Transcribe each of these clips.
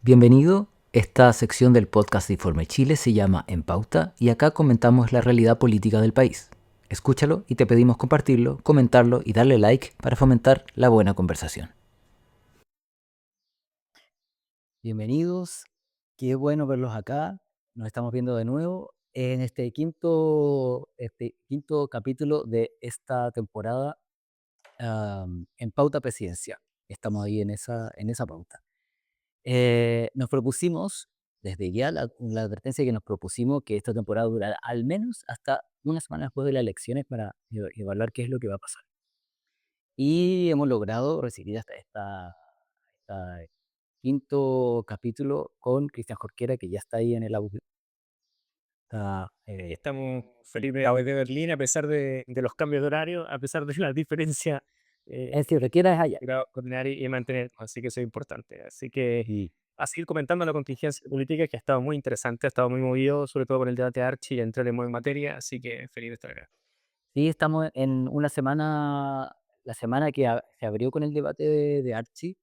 Bienvenido. Esta sección del podcast de Informe Chile se llama En Pauta y acá comentamos la realidad política del país. Escúchalo y te pedimos compartirlo, comentarlo y darle like para fomentar la buena conversación. Bienvenidos, qué bueno verlos acá. Nos estamos viendo de nuevo en este quinto capítulo de esta temporada en Pauta Presidencial. Estamos ahí en esa pauta. Nos propusimos, desde ya la advertencia que nos propusimos, que esta temporada durará al menos hasta una semana después de las elecciones para evaluar qué es lo que va a pasar. Y hemos logrado recibir hasta esta quinto capítulo con Cristian Jorquera, que ya está ahí en el audio. Estamos felices de Berlín, a pesar de los cambios de horario, a pesar de la diferencia Es decir, Jorquera es allá. coordinar y mantener, así que eso es importante. Así que Y a seguir comentando la contingencia política, que ha estado muy interesante, ha estado muy movido, sobre todo con el debate de Archie, y entraremos en materia, así que feliz de estar acá. sí, estamos en una semana, la semana que se abrió con el debate de Archie.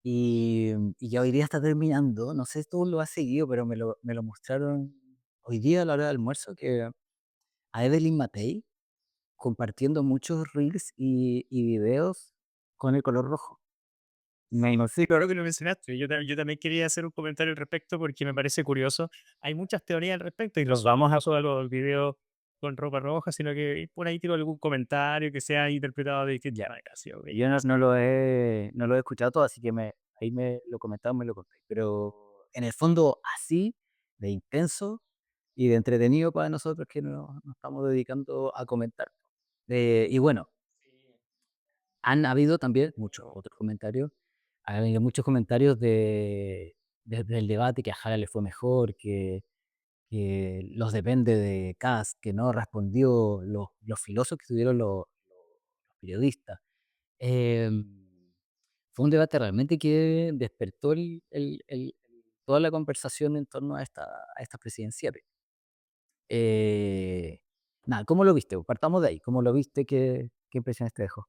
Y ya hoy día está terminando, no sé si tú lo has seguido, pero me lo mostraron hoy día a la hora del almuerzo, que a Evelyn Matei compartiendo muchos reels y videos con el color rojo. No, sí, claro que lo mencionaste. Yo también quería hacer un comentario al respecto porque me parece curioso. Hay muchas teorías al respecto y los vamos a subir los videos con ropa roja, sino que por ahí tiro algún comentario que sea interpretado de distinta manera. ¿Sí? Ok. Yo no lo he escuchado todo, así que ahí me lo comentaron, me lo conté. Pero en el fondo, así, de intenso y de entretenido para nosotros que nos estamos dedicando a comentar. Y bueno, han habido también muchos otros comentarios. Ha habido muchos comentarios del debate que a Jara le fue mejor, que los depende de Kast, que no respondió, los filosos que tuvieron los periodistas. Fue un debate realmente que despertó toda la conversación en torno a esta presidencial. Eh, Nada, ¿cómo lo viste? Partamos de ahí. ¿Cómo lo viste? ¿Qué impresiones te dejó?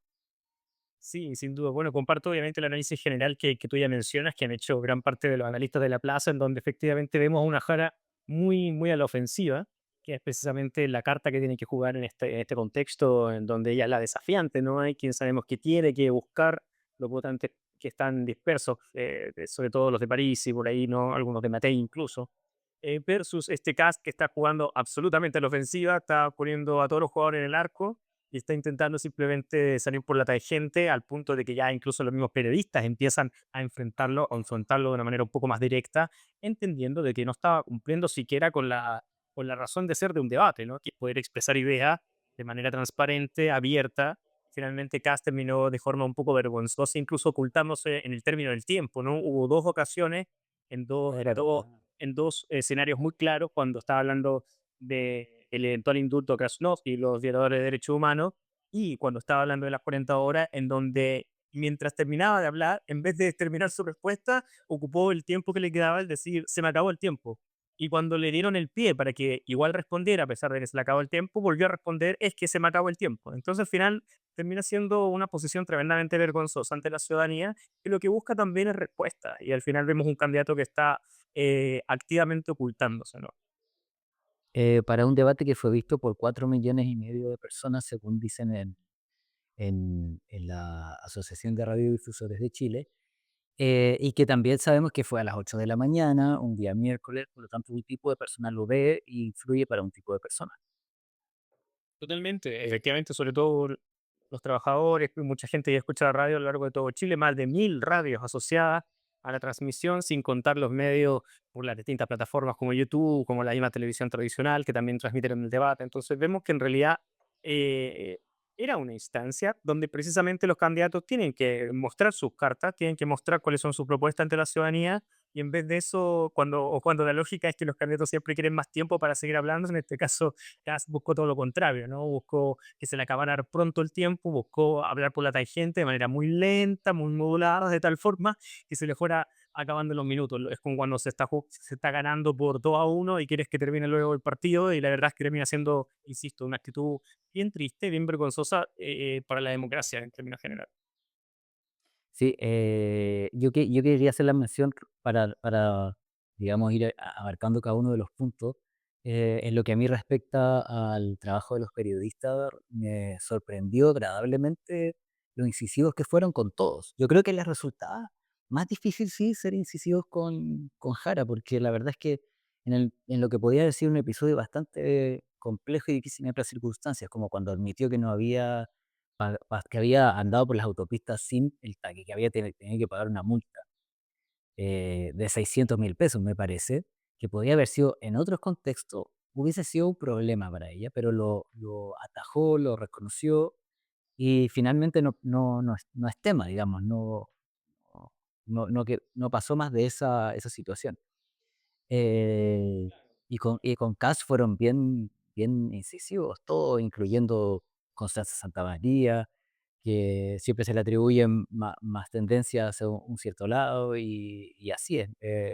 Sí, sin duda. Bueno, comparto obviamente el análisis general que tú ya mencionas, que han hecho gran parte de los analistas de la plaza, en donde efectivamente vemos a una Jara muy, muy a la ofensiva, que es precisamente la carta que tiene que jugar en este contexto, en donde ella es la desafiante, ¿no? Hay quien sabemos que tiene que buscar los votantes que están dispersos, sobre todo los de París y por ahí, ¿no? Algunos de Matei incluso, versus este cast que está jugando absolutamente a la ofensiva, está poniendo a todos los jugadores en el arco y está intentando simplemente salir por la tangente al punto de que ya incluso los mismos periodistas empiezan a enfrentarlo o enfrentarlo de una manera un poco más directa, entendiendo de que no estaba cumpliendo siquiera con la razón de ser de un debate, ¿no? Que es poder expresar ideas de manera transparente, abierta. Finalmente, Kass terminó de forma un poco vergonzosa, incluso ocultándose en el término del tiempo, ¿no? Hubo dos ocasiones en dos, en Era- dos, en dos escenarios muy claros cuando estaba hablando de el eventual indulto a Krasnov y los violadores de derechos humanos, y cuando estaba hablando de las 40 horas, en donde mientras terminaba de hablar, en vez de terminar su respuesta, ocupó el tiempo que le quedaba, es decir, se me acabó el tiempo. Y cuando le dieron el pie para que igual respondiera, a pesar de que se le acabó el tiempo, volvió a responder, es que se me acabó el tiempo. Entonces al final termina siendo una posición tremendamente vergonzosa ante la ciudadanía, que lo que busca también es respuesta. Y al final vemos un candidato que está activamente ocultándose, ¿no? para un debate que fue visto por 4,5 millones de personas, según dicen en la Asociación de Radiodifusores de Chile, y que también sabemos que fue a las 8 de la mañana, un día miércoles, por lo tanto un tipo de persona lo ve e influye para un tipo de persona. Totalmente, efectivamente, sobre todo los trabajadores, mucha gente ya escucha la radio a lo largo de todo Chile, más de 1000 radios asociadas a la transmisión, sin contar los medios por las distintas plataformas como YouTube, como la misma televisión tradicional, que también transmitieron el debate. Entonces vemos que en realidad eh, era una instancia donde precisamente los candidatos tienen que mostrar sus cartas, tienen que mostrar cuáles son sus propuestas ante la ciudadanía, y en vez de eso, cuando la lógica es que los candidatos siempre quieren más tiempo para seguir hablando, en este caso Kast buscó todo lo contrario, ¿no? Buscó que se le acabara pronto el tiempo, buscó hablar por la tangente de manera muy lenta, muy modulada, de tal forma que se le fuera acabando los minutos. Es como cuando se está ganando por 2-1 y quieres que termine luego el partido, y la verdad es que termina siendo, insisto, una actitud bien triste, bien vergonzosa para la democracia en términos generales. Sí, yo quería hacer la mención para, digamos, ir abarcando cada uno de los puntos. En lo que a mí respecta al trabajo de los periodistas, me sorprendió agradablemente lo incisivos que fueron con todos. Yo creo que les resultaba más difícil, sí, ser incisivos con Jara, porque la verdad es que en lo que podía decir un episodio bastante complejo y difícil en otras circunstancias, como cuando admitió que no había que había andado por las autopistas sin el taque, que había tenido que pagar una multa de 600.000 pesos, me parece, que podía haber sido en otros contextos, hubiese sido un problema para ella, pero lo atajó, lo reconoció y finalmente no es tema, digamos, no pasó más de esa situación. Eh, y con Cash fueron bien incisivos, todos, incluyendo Constanza Santamaría, que siempre se le atribuyen más tendencias hacia un cierto lado, y así es.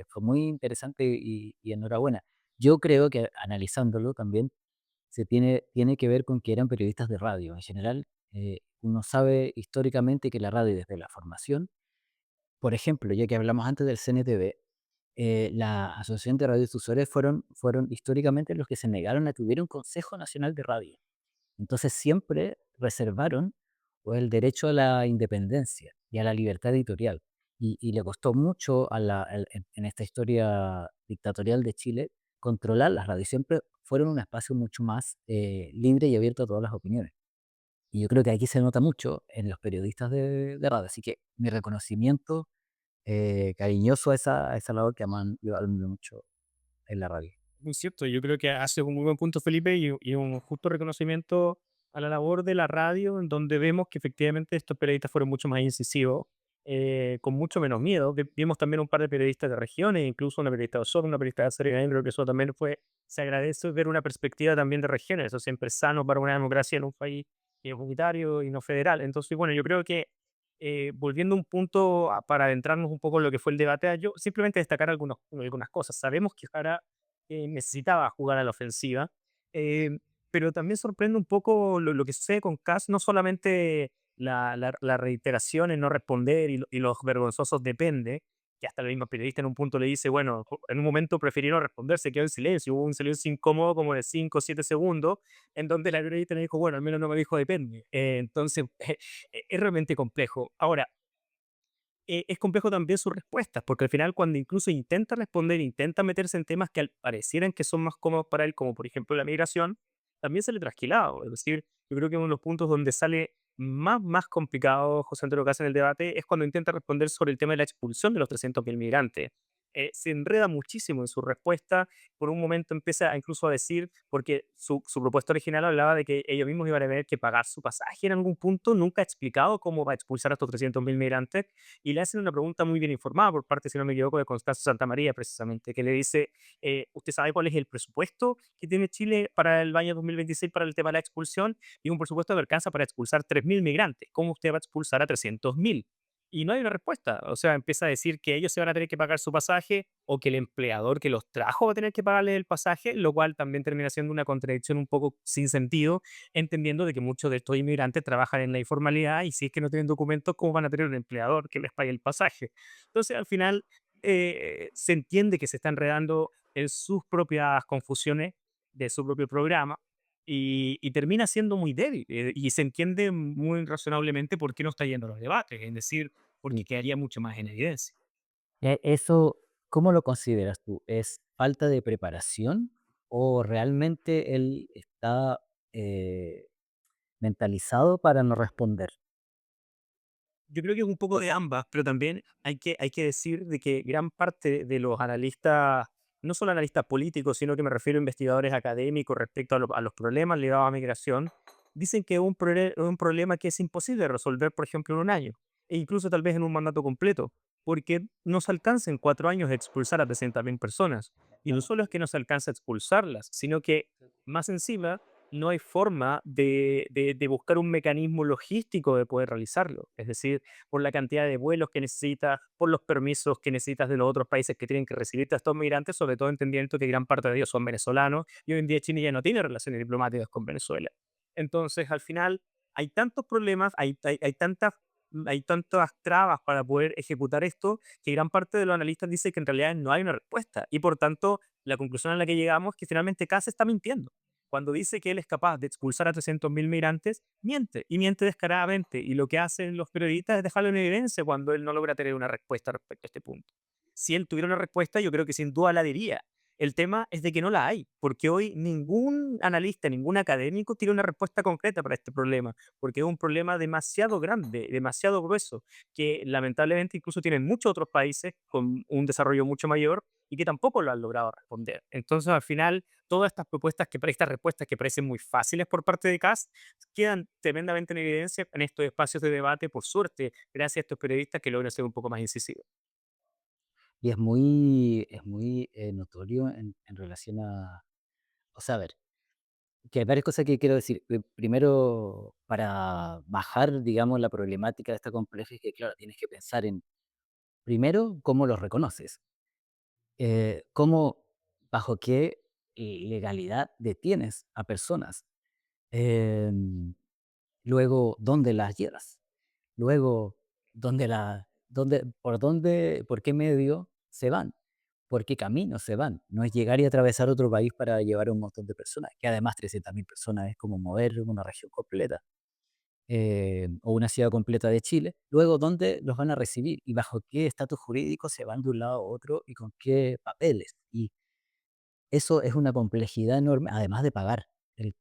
Fue muy interesante y enhorabuena. Yo creo que analizándolo también tiene que ver con que eran periodistas de radio. En general, uno sabe históricamente que la radio desde la formación, por ejemplo, ya que hablamos antes del CNTV, la Asociación de Radiodifusores fueron históricamente los que se negaron a que hubiera un Consejo Nacional de Radio. Entonces siempre reservaron, pues, el derecho a la independencia y a la libertad editorial. Y le costó mucho en esta historia dictatorial de Chile controlar las radios. Siempre fueron un espacio mucho más libre y abierto a todas las opiniones. Y yo creo que aquí se nota mucho en los periodistas de radio. Así que mi reconocimiento cariñoso a esa labor que aman yo admiro mucho en la radio. Muy cierto, yo creo que hace un muy buen punto Felipe y un justo reconocimiento a la labor de la radio, en donde vemos que efectivamente estos periodistas fueron mucho más incisivos, con mucho menos miedo. Vimos también un par de periodistas de regiones, incluso una periodista de Osorno, una periodista de Acerrín, creo que eso también se agradece ver una perspectiva también de regiones, eso siempre es sano para una democracia en un país que es unitario y no federal. Entonces, bueno, yo creo que volviendo a un punto para adentrarnos un poco en lo que fue el debate, yo simplemente destacar algunas cosas. Sabemos que Jara necesitaba jugar a la ofensiva. eh, pero también sorprende un poco lo que sucede con Cass, no solamente la reiteración en no responder y los vergonzosos depende, que hasta el mismo periodista en un punto le dice, bueno, en un momento prefirieron responder, se quedó en silencio, hubo un silencio incómodo como de 5 o 7 segundos, en donde la periodista le dijo, bueno, al menos no me dijo depende. Entonces, es realmente complejo. Ahora, es complejo también sus respuestas, porque al final cuando incluso intenta responder, intenta meterse en temas que parecieran que son más cómodos para él, como por ejemplo la migración, también sale trasquilado. Es decir, yo creo que uno de los puntos donde sale más complicado José Antonio Caz en el debate es cuando intenta responder sobre el tema de la expulsión de los 300.000 migrantes. Se enreda muchísimo en su respuesta, por un momento empieza incluso a decir, porque su propuesta original hablaba de que ellos mismos iban a tener que pagar su pasaje en algún punto, nunca ha explicado cómo va a expulsar a estos 300.000 migrantes, y le hacen una pregunta muy bien informada por parte, si no me equivoco, de Constanza Santamaría, precisamente, que le dice, ¿usted sabe cuál es el presupuesto que tiene Chile para el año 2026 para el tema de la expulsión? Y un presupuesto que alcanza para expulsar 3.000 migrantes. ¿Cómo usted va a expulsar a 300.000? Y no hay una respuesta. O sea, empieza a decir que ellos se van a tener que pagar su pasaje o que el empleador que los trajo va a tener que pagarle el pasaje, lo cual también termina siendo una contradicción un poco sin sentido, entendiendo de que muchos de estos inmigrantes trabajan en la informalidad y si es que no tienen documentos, ¿cómo van a tener un empleador que les pague el pasaje? Entonces, al final, se entiende que se está enredando en sus propias confusiones de su propio programa y termina siendo muy débil. Y se entiende muy razonablemente por qué no está yendo a los debates, es decir, porque Sí. quedaría mucho más en evidencia. Eso, ¿cómo lo consideras tú? ¿Es falta de preparación o realmente él está mentalizado para no responder? Yo creo que es un poco de ambas, pero también hay que decir de que gran parte de los analistas, no solo analistas políticos, sino que me refiero a investigadores académicos respecto a los problemas ligados a migración, dicen que es un problema que es imposible de resolver, por ejemplo, en un año, e incluso tal vez en un mandato completo, porque no se alcanza en 4 años a expulsar a 300.000 personas. Y no solo es que no se alcanza a expulsarlas, sino que más encima no hay forma de buscar un mecanismo logístico de poder realizarlo. Es decir, por la cantidad de vuelos que necesitas, por los permisos que necesitas de los otros países que tienen que recibirte a estos migrantes, sobre todo entendiendo que gran parte de ellos son venezolanos y hoy en día Chile ya no tiene relaciones diplomáticas con Venezuela. Entonces, al final, hay tantos problemas, hay tantas hay tantas trabas para poder ejecutar esto, que gran parte de los analistas dice que en realidad no hay una respuesta. Y por tanto, la conclusión a la que llegamos es que finalmente Kass está mintiendo. Cuando dice que él es capaz de expulsar a 300.000 migrantes, miente y miente descaradamente. Y lo que hacen los periodistas es dejarlo en evidencia cuando él no logra tener una respuesta respecto a este punto. Si él tuviera una respuesta, yo creo que sin duda la diría. El tema es de que no la hay, porque hoy ningún analista, ningún académico tiene una respuesta concreta para este problema, porque es un problema demasiado grande, demasiado grueso, que lamentablemente incluso tienen muchos otros países con un desarrollo mucho mayor y que tampoco lo han logrado responder. Entonces, al final, todas estas propuestas, estas respuestas que parecen muy fáciles por parte de CAS, quedan tremendamente en evidencia en estos espacios de debate, por suerte, gracias a estos periodistas que logran ser un poco más incisivos. Y es muy notorio en relación a, o sea, a ver, que hay varias cosas que quiero decir. Primero, para bajar, digamos, la problemática de esta compleja, es que, claro, tienes que pensar en, primero, cómo los reconoces. Cómo, bajo qué legalidad detienes a personas. Em, Luego, ¿dónde las llevas? Luego, por qué medio se van? ¿Por qué camino se van? No es llegar y atravesar otro país para llevar a un montón de personas, que además 300.000 personas es como mover una región completa, o una ciudad completa de Chile. Luego, ¿dónde los van a recibir? ¿Y bajo qué estatus jurídico se van de un lado a otro y con qué papeles? Y eso es una complejidad enorme, además de pagar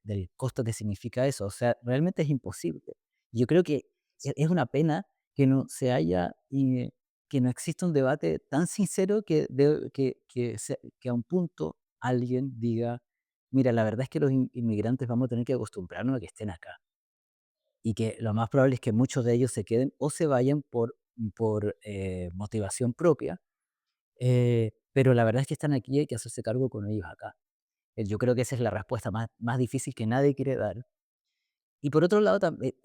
del costo que significa eso. O sea, realmente es imposible. Yo creo que es una pena que no se haya, que no exista un debate tan sincero que a un punto alguien diga, mira, la verdad es que los inmigrantes vamos a tener que acostumbrarnos a que estén acá. Y que lo más probable es que muchos de ellos se queden o se vayan por motivación propia, pero la verdad es que están aquí y hay que hacerse cargo con ellos acá. Yo creo que esa es la respuesta más difícil que nadie quiere dar. Y por otro lado,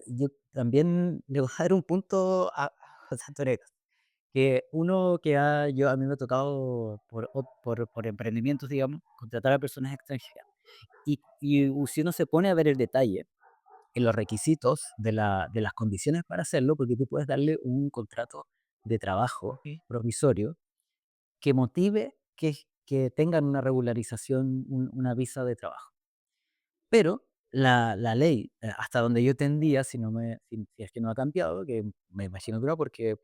yo también le voy a dar un punto a José Antonio, que uno que a mí me ha tocado por emprendimientos, digamos, contratar a personas extranjeras. Y si uno se pone a ver el detalle en los requisitos de las condiciones para hacerlo, porque tú puedes darle un contrato de trabajo Sí. provisorio que motive que tengan una regularización, una visa de trabajo. Pero la ley, hasta donde yo entendía, si es que no ha cambiado, que me imagino que no, porque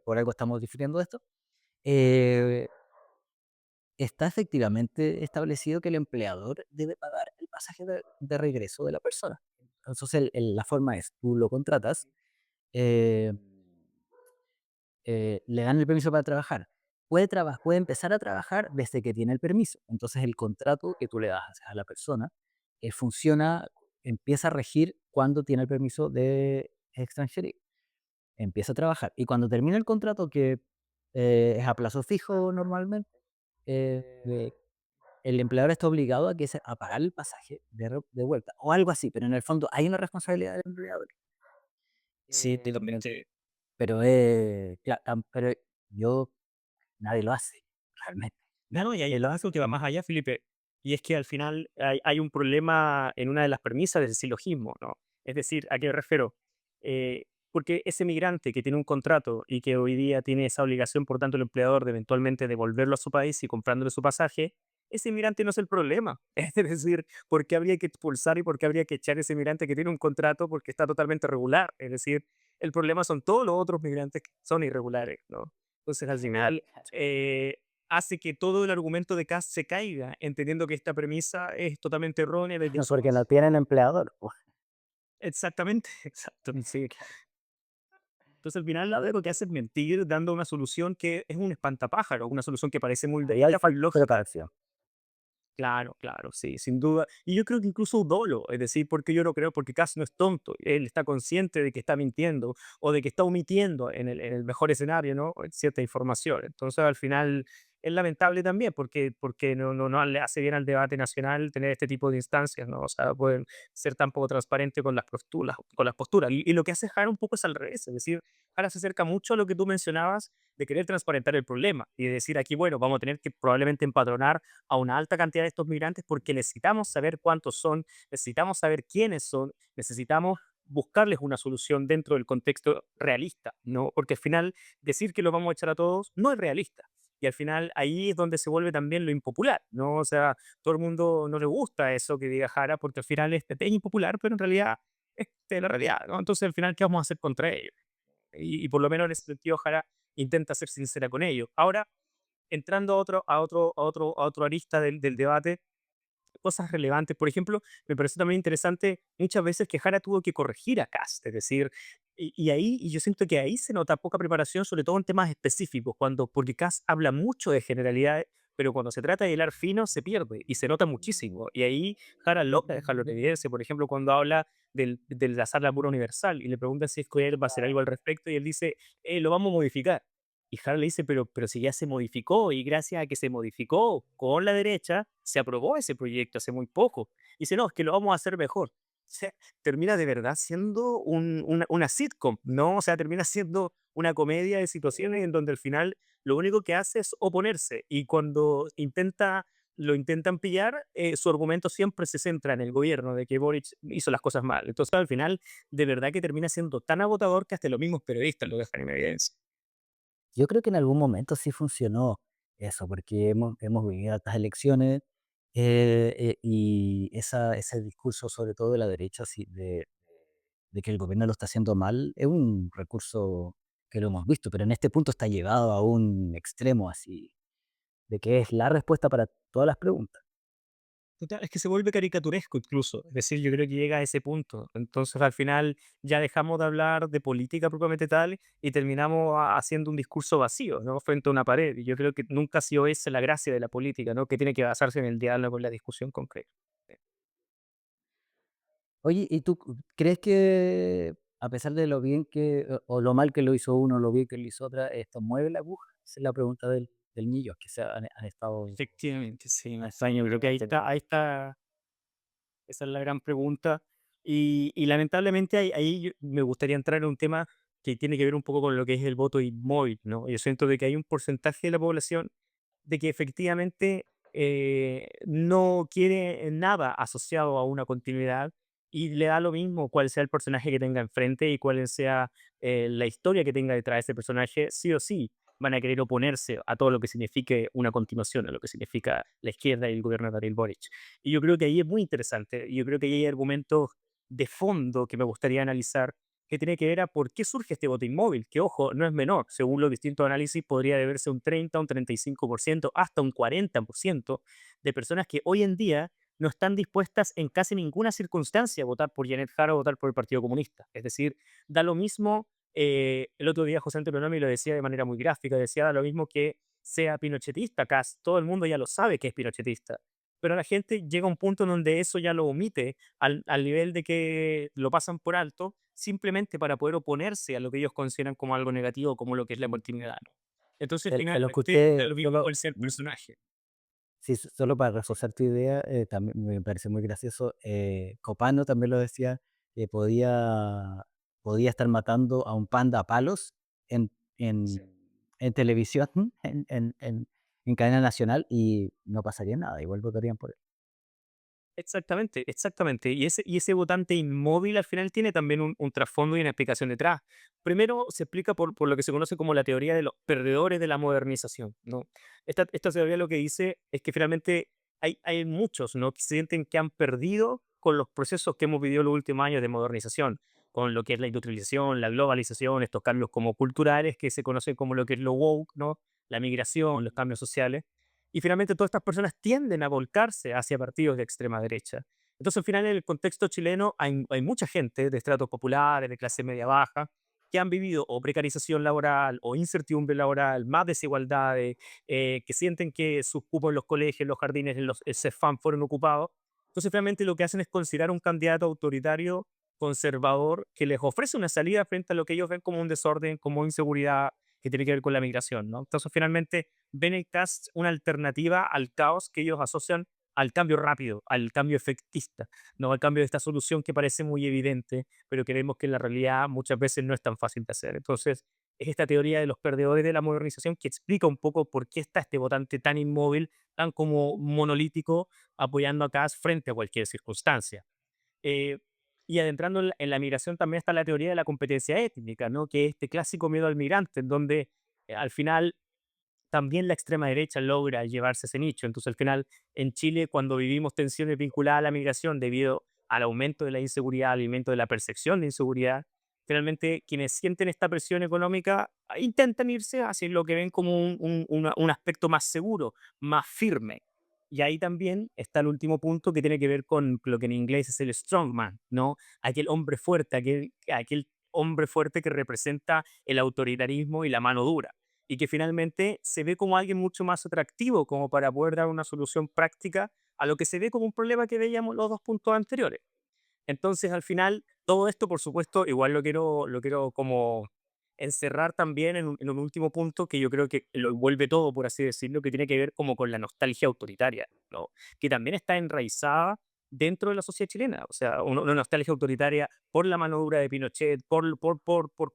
por algo estamos discutiendo esto, eh, está efectivamente establecido que el empleador debe pagar el pasaje de regreso de la persona. Entonces, la forma es, tú lo contratas, eh, le dan el permiso para trabajar. Puede empezar a trabajar desde que tiene el permiso. Entonces, el contrato que tú le das a la persona funciona, empieza a regir cuando tiene el permiso de extranjería. Empieza a trabajar. Y cuando termina el contrato, que es a plazo fijo normalmente, eh, el empleador está obligado a pagar el pasaje de vuelta o algo así, pero en el fondo hay una responsabilidad del empleador. Sí, Eh, totalmente. pero yo nadie lo hace, realmente. Claro, y hay Nadie lo algo hace. que va más allá, Felipe, y es que al final hay un problema en una de las premisas del silogismo, ¿no? Es decir, ¿a qué me refiero? Porque ese migrante que tiene un contrato y que hoy día tiene esa obligación, por tanto, el empleador de eventualmente devolverlo a su país y comprándole su pasaje, ese migrante no es el problema. Es decir, ¿por qué habría que expulsar y por qué habría que echar a ese migrante que tiene un contrato porque está totalmente regular? Es decir, el problema son todos los otros migrantes que son irregulares, ¿no? Entonces, al final, eh, hace que todo el argumento de Cass se caiga, entendiendo que esta premisa es totalmente errónea desde su Porque no base. tienen empleador, pues. Exactamente, exacto, sí. Entonces, al final, la lo que hace es mentir, dando una solución que es un espantapájaro, una solución que parece muy Ahí hay bonita, muy falta de lógica. preparación. Claro, claro, sí, sin duda. Y yo creo que incluso dolo, es decir, porque yo lo creo, porque Cass no es tonto, él está consciente de que está mintiendo o de que está omitiendo en el mejor escenario, ¿no? Cierta información. Entonces, al final, es lamentable también, porque no le hace bien al debate nacional tener este tipo de instancias, ¿no? O sea, pueden ser tan poco transparentes con las posturas, con las posturas. Y lo que hace Jara un poco es al revés, es decir, Jara se acerca mucho a lo que tú mencionabas de querer transparentar el problema y de decir aquí, bueno, vamos a tener que probablemente empadronar a una alta cantidad de estos migrantes porque necesitamos saber cuántos son, necesitamos saber quiénes son, necesitamos buscarles una solución dentro del contexto realista, ¿no? Porque al final decir que los vamos a echar a todos no es realista. Y al final ahí es donde se vuelve también lo impopular, ¿no? O sea, todo el mundo no le gusta eso que diga Jara porque al final es impopular, pero en realidad es la realidad, ¿no? Entonces al final, ¿qué vamos a hacer contra ellos? Y por lo menos en ese sentido, Jara intenta ser sincera con ellos. Ahora, entrando a otro arista del debate, cosas relevantes. Por ejemplo, me pareció también interesante muchas veces que Jara tuvo que corregir a Kast, es decir, y yo siento que ahí se nota poca preparación, sobre todo en temas específicos, porque Kast habla mucho de generalidades, pero cuando se trata de hilar fino se pierde y se nota muchísimo. Y ahí Jara logra dejarlo en evidencia, por ejemplo, cuando habla de la sala pura universal y le pregunta si es que él va a hacer algo al respecto y él dice, lo vamos a modificar. Y Harry le dice, pero si ya se modificó y gracias a que se modificó con la derecha, se aprobó ese proyecto hace muy poco. Y dice, no, es que lo vamos a hacer mejor. O sea, termina de verdad siendo una sitcom, ¿no? O sea, termina siendo una comedia de situaciones en donde al final lo único que hace es oponerse. Y cuando lo intentan pillar, su argumento siempre se centra en el gobierno, de que Boric hizo las cosas mal. Entonces, al final, de verdad que termina siendo tan agotador que hasta los mismos periodistas lo dejan en evidencia. Yo creo que en algún momento sí funcionó eso, porque hemos vivido estas elecciones, y ese discurso, sobre todo de la derecha, sí, de que el gobierno lo está haciendo mal, es un recurso que lo hemos visto, pero en este punto está llevado a un extremo así, de que es la respuesta para todas las preguntas. Total, es que se vuelve caricaturesco incluso. Es decir, yo creo que llega a ese punto. Entonces, al final, ya dejamos de hablar de política propiamente tal y terminamos haciendo un discurso vacío, ¿no? Frente a una pared. Y yo creo que nunca ha sido esa la gracia de la política, ¿no? Que tiene que basarse en el diálogo, en la discusión concreta. Oye, ¿y tú crees que a pesar de lo bien que, o lo mal que lo hizo uno, lo bien que lo hizo otra, esto mueve la aguja? Esa es la pregunta del niño, que Efectivamente, sí. han Yo estado creo que ahí está. Esa es la gran pregunta. Y lamentablemente ahí me gustaría entrar en un tema que tiene que ver un poco con lo que es el voto inmóvil, ¿no? Yo siento de que hay un porcentaje de la población de que efectivamente no quiere nada asociado a una continuidad y le da lo mismo cuál sea el personaje que tenga enfrente y cuál sea la historia que tenga detrás de ese personaje, sí o sí van a querer oponerse a todo lo que signifique una continuación, a lo que significa la izquierda y el gobierno de Gabriel Boric. Y yo creo que ahí es muy interesante. Y yo creo que ahí hay argumentos de fondo que me gustaría analizar que tiene que ver a por qué surge este voto inmóvil, que ojo, no es menor. Según los distintos análisis, podría deberse a un 30, un 35%, hasta un 40% de personas que hoy en día no están dispuestas en casi ninguna circunstancia a votar por Janet Jara o votar por el Partido Comunista. Es decir, da lo mismo, el otro día José Antonio Nomi lo decía de manera muy gráfica, decía, da lo mismo que sea pinochetista, casi todo el mundo ya lo sabe que es pinochetista, pero la gente llega a un punto en donde eso ya lo omite al nivel de que lo pasan por alto, simplemente para poder oponerse a lo que ellos consideran como algo negativo, como lo que es la continuidad, ¿no? Entonces, de lo que finalmente, da usted, lo mismo solo, cuál sea el personaje. sí, solo para reforzar tu idea, también me parece muy gracioso, Copano también lo decía, que podía estar matando a un panda a palos en, Sí. en televisión, en cadena nacional, y no pasaría nada, igual votarían por él. Exactamente, exactamente. Y ese votante inmóvil al final tiene también un trasfondo y una explicación detrás. Primero, se explica por lo que se conoce como la teoría de los perdedores de la modernización, ¿no? Esta teoría lo que dice es que finalmente hay muchos, ¿no? Que sienten que han perdido con los procesos que hemos vivido los últimos años de modernización, con lo que es la industrialización, la globalización, estos cambios como culturales que se conocen como lo que es lo woke, ¿no? La migración, los cambios sociales. Y finalmente todas estas personas tienden a volcarse hacia partidos de extrema derecha. Entonces, al final, en el contexto chileno hay mucha gente de estratos populares, de clase media baja, que han vivido o precarización laboral o incertidumbre laboral, más desigualdades, que sienten que sus cupos en los colegios, en los jardines, en los CEFAM fueron ocupados. Entonces, finalmente, lo que hacen es considerar un candidato autoritario, conservador, que les ofrece una salida frente a lo que ellos ven como un desorden, como inseguridad, que tiene que ver con la migración, ¿no? Entonces, finalmente, ven el cast una alternativa al caos que ellos asocian al cambio rápido, al cambio efectista, no al cambio de esta solución que parece muy evidente, pero que vemos que en la realidad muchas veces no es tan fácil de hacer. Entonces, es esta teoría de los perdedores de la modernización que explica un poco por qué está este votante tan inmóvil, tan como monolítico, apoyando a Kass frente a cualquier circunstancia. Eh, Y adentrando en la migración también está la teoría de la competencia étnica, ¿no? Que es este clásico miedo al migrante, en donde al final también la extrema derecha logra llevarse ese nicho. Entonces, al final, en Chile, cuando vivimos tensiones vinculadas a la migración debido al aumento de la inseguridad, al aumento de la percepción de inseguridad, finalmente quienes sienten esta presión económica intentan irse hacia lo que ven como un aspecto más seguro, más firme. Y ahí también está el último punto que tiene que ver con lo que en inglés es el strongman, ¿no? Aquel hombre fuerte, aquel hombre fuerte que representa el autoritarismo y la mano dura y que finalmente se ve como alguien mucho más atractivo como para poder dar una solución práctica a lo que se ve como un problema que veíamos los dos puntos anteriores. Entonces, al final, todo esto, por supuesto, igual lo quiero como encerrar también en un último punto que yo creo que lo vuelve todo, por así decirlo, que tiene que ver como con la nostalgia autoritaria, ¿no? Que también está enraizada dentro de la sociedad chilena. O sea, una nostalgia autoritaria por la mano dura de Pinochet, por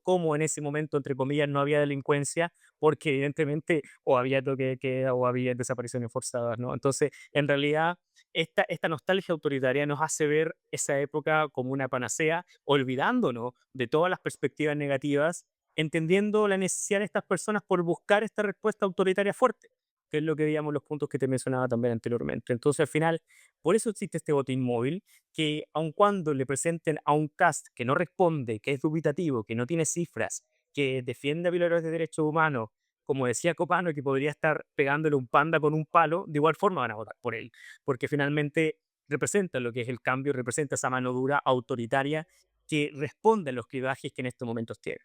cómo en ese momento, entre comillas, no había delincuencia, porque evidentemente o había toque de queda o había desapariciones forzadas, ¿no? Entonces, en realidad esta nostalgia autoritaria nos hace ver esa época como una panacea, olvidándonos de todas las perspectivas negativas, entendiendo la necesidad de estas personas por buscar esta respuesta autoritaria fuerte, que es lo que veíamos los puntos que te mencionaba también anteriormente. Entonces, al final, por eso existe este voto inmóvil, que aun cuando le presenten a un cast que no responde, que es dubitativo, que no tiene cifras, que defiende a violadores de derechos humanos, como decía Copano, que podría estar pegándole un panda con un palo, de igual forma van a votar por él porque finalmente representa lo que es el cambio, representa esa mano dura autoritaria que responde a los clivajes que en estos momentos tiene.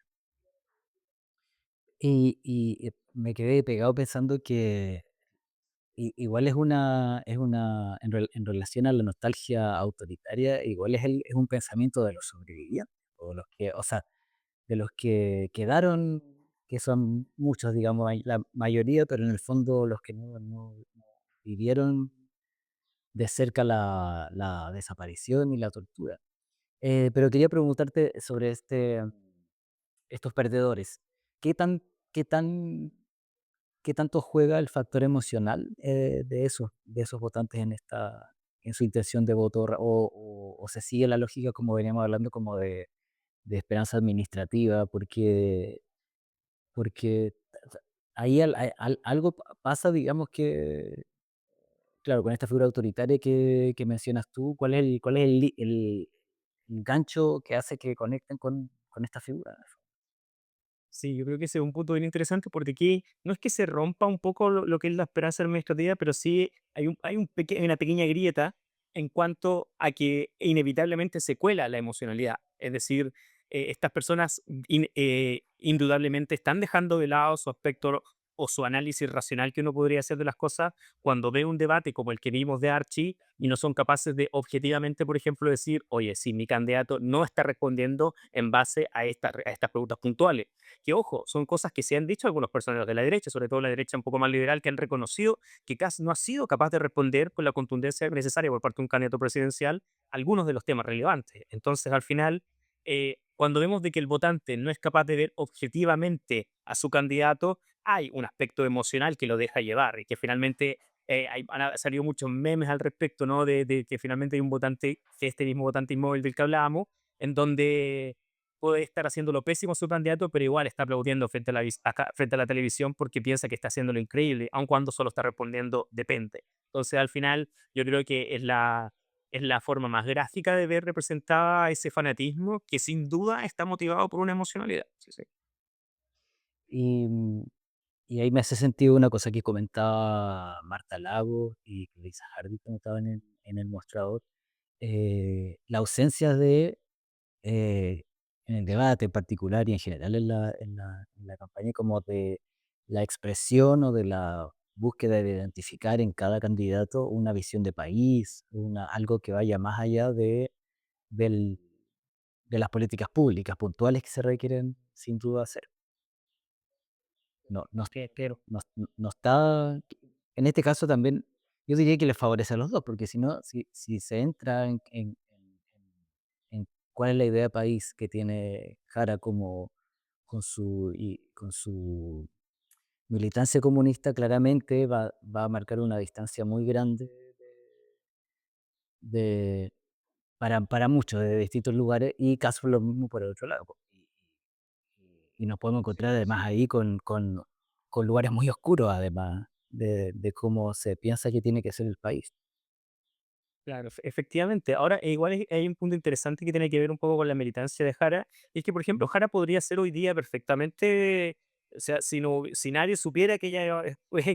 Me quedé pegado pensando que igual en relación a la nostalgia autoritaria, igual es un pensamiento de los sobrevivientes, o los que, o sea, de los que quedaron, que son muchos, digamos, la mayoría, pero en el fondo los que no vivieron de cerca la desaparición y la tortura. Pero quería preguntarte sobre estos perdedores. ¿Qué tan, qué tan, qué tanto juega el factor emocional de esos votantes en su intención de voto? O se sigue la lógica, como veníamos hablando, como de esperanza administrativa? Porque ahí algo pasa, digamos que, claro, con esta figura autoritaria que mencionas tú, cuál es el gancho que hace que conecten con esta figura? Sí, yo creo que ese es un punto bien interesante porque aquí no es que se rompa un poco lo que es la esperanza administrativa, pero sí hay una pequeña grieta en cuanto a que inevitablemente se cuela la emocionalidad. Es decir, estas personas indudablemente están dejando de lado su aspecto o su análisis racional que uno podría hacer de las cosas cuando ve un debate como el que vimos de Archie y no son capaces de objetivamente, por ejemplo, decir, oye, si mi candidato no está respondiendo en base a estas preguntas puntuales que ojo, son cosas que se han dicho algunos personeros de la derecha, sobre todo la derecha un poco más liberal, que han reconocido que Kast no ha sido capaz de responder con la contundencia necesaria por parte de un candidato presidencial algunos de los temas relevantes. Entonces, al final, cuando vemos de que el votante no es capaz de ver objetivamente a su candidato, hay un aspecto emocional que lo deja llevar y que finalmente han salido muchos memes al respecto, ¿no? De que finalmente hay un votante, que este mismo votante inmóvil del que hablábamos, en donde puede estar haciendo lo pésimo su candidato, pero igual está aplaudiendo frente a la televisión porque piensa que está haciendo lo increíble, aun cuando solo está respondiendo depende. Entonces, al final, yo creo que es la forma más gráfica de ver representada ese fanatismo que sin duda está motivado por una emocionalidad. Sí, sí. Y, y ahí me hace sentido una cosa que comentaba Marta Lago y que Lisa Hardy comentaba en el mostrador, la ausencia eh, en el debate en particular y en general en la campaña, como de la expresión o de la búsqueda de identificar en cada candidato una visión de país, algo que vaya más allá del, de las políticas públicas puntuales que se requieren sin duda hacer. No, no, Pero no, no está, en este caso también, yo diría que les favorece a los dos, porque si no, si se entra en cuál es la idea de país que tiene Jara como con su militancia comunista, claramente va a marcar una distancia muy grande para muchos de distintos lugares y caso lo mismo por el otro lado, po. Y nos podemos encontrar además ahí con lugares muy oscuros, además de cómo se piensa que tiene que ser el país. Claro, efectivamente. Ahora, igual hay un punto interesante que tiene que ver un poco con la militancia de Jara, y es que, por ejemplo, Mm, Jara podría ser hoy día perfectamente, o sea, si nadie supiera que ella,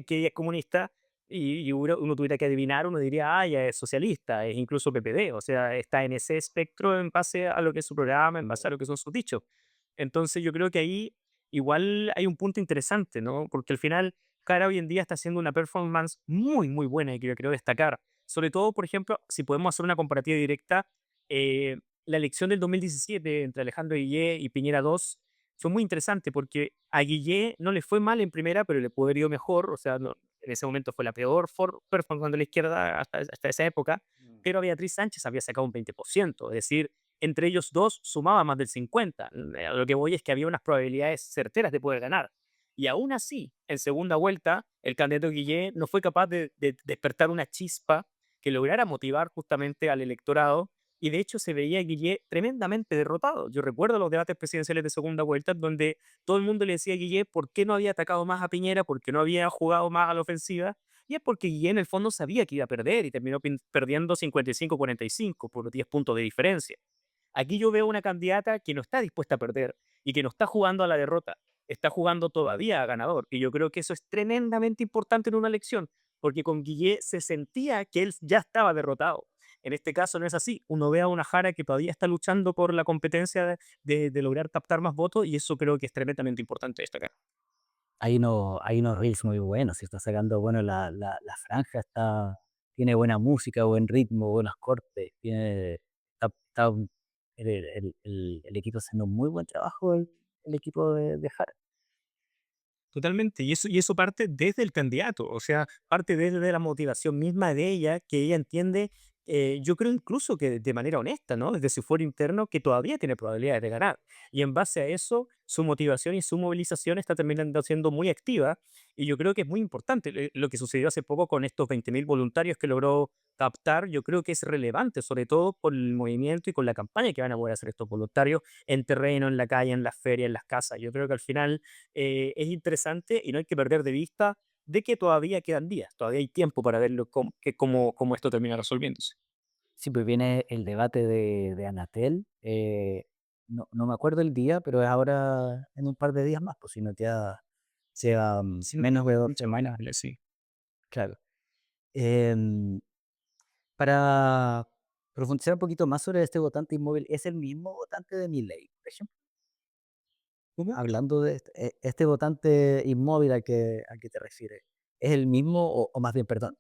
que ella es comunista y uno tuviera que adivinar, uno diría, ah, ella es socialista, es incluso PPD, o sea, está en ese espectro en base a lo que es su programa, en base a lo que son sus dichos. Entonces, yo creo que ahí igual hay un punto interesante, ¿no? Porque al final, Jara hoy en día está haciendo una performance muy, muy buena y que yo quiero destacar. Sobre todo, por ejemplo, si podemos hacer una comparativa directa, eh, la elección del 2017 entre Alejandro Guillé y Piñera II fue muy interesante porque a Guillé no le fue mal en primera, pero le pudo haber ido mejor. O sea, en ese momento fue la peor performance de la izquierda hasta esa época, mm. pero a Beatriz Sánchez había sacado un 20%. Es decir, entre ellos dos sumaba más del 50%. A lo que voy es que había unas probabilidades certeras de poder ganar. Y aún así, en segunda vuelta, el candidato Guillé no fue capaz de despertar una chispa que lograra motivar justamente al electorado, y de hecho se veía a Guillé tremendamente derrotado. Yo recuerdo los debates presidenciales de segunda vuelta donde todo el mundo le decía a Guillé por qué no había atacado más a Piñera, por qué no había jugado más a la ofensiva, y es porque Guillé en el fondo sabía que iba a perder y terminó perdiendo 55-45 por 10 puntos de diferencia. Aquí yo veo una candidata que no está dispuesta a perder y que no está jugando a la derrota, está jugando todavía a ganador. Y yo creo que eso es tremendamente importante en una elección, porque con Guillé se sentía que él ya estaba derrotado. En este caso no es así. Uno ve a una Jara que todavía está luchando por la competencia de lograr captar más votos, y eso creo que es tremendamente importante destacar. Hay unos reels muy buenos, si está sacando, bueno, la franja tiene buena música, buen ritmo, buenos cortes, está el equipo haciendo un muy buen trabajo, el equipo de Jara. Totalmente, y eso parte desde el candidato, o sea, parte desde la motivación misma de ella, que ella entiende, yo creo incluso que de manera honesta, ¿no? Desde su fuero interno, que todavía tiene probabilidades de ganar. Y en base a eso, su motivación y su movilización está terminando siendo muy activa, y yo creo que es muy importante. Lo que sucedió hace poco con estos 20.000 voluntarios que logró captar, yo creo que es relevante, sobre todo por el movimiento y con la campaña que van a poder hacer estos voluntarios en terreno, en la calle, en las ferias, en las casas. Yo creo que al final es interesante y no hay que perder de vista de que todavía quedan días, todavía hay tiempo para verlo cómo esto termina resolviéndose. Sí, pues viene el debate de Anatel, no me acuerdo el día, pero es ahora en un par de días más, pues si no queda Sí, no, menos de 2 muchas semanas, variables, sí. claro. Em, para profundizar un poquito más sobre este votante inmóvil, ¿es el mismo votante de Milei, por ejemplo? ¿Cómo? Hablando de este votante inmóvil al que te refieres, ¿es el mismo o más bien, perdón,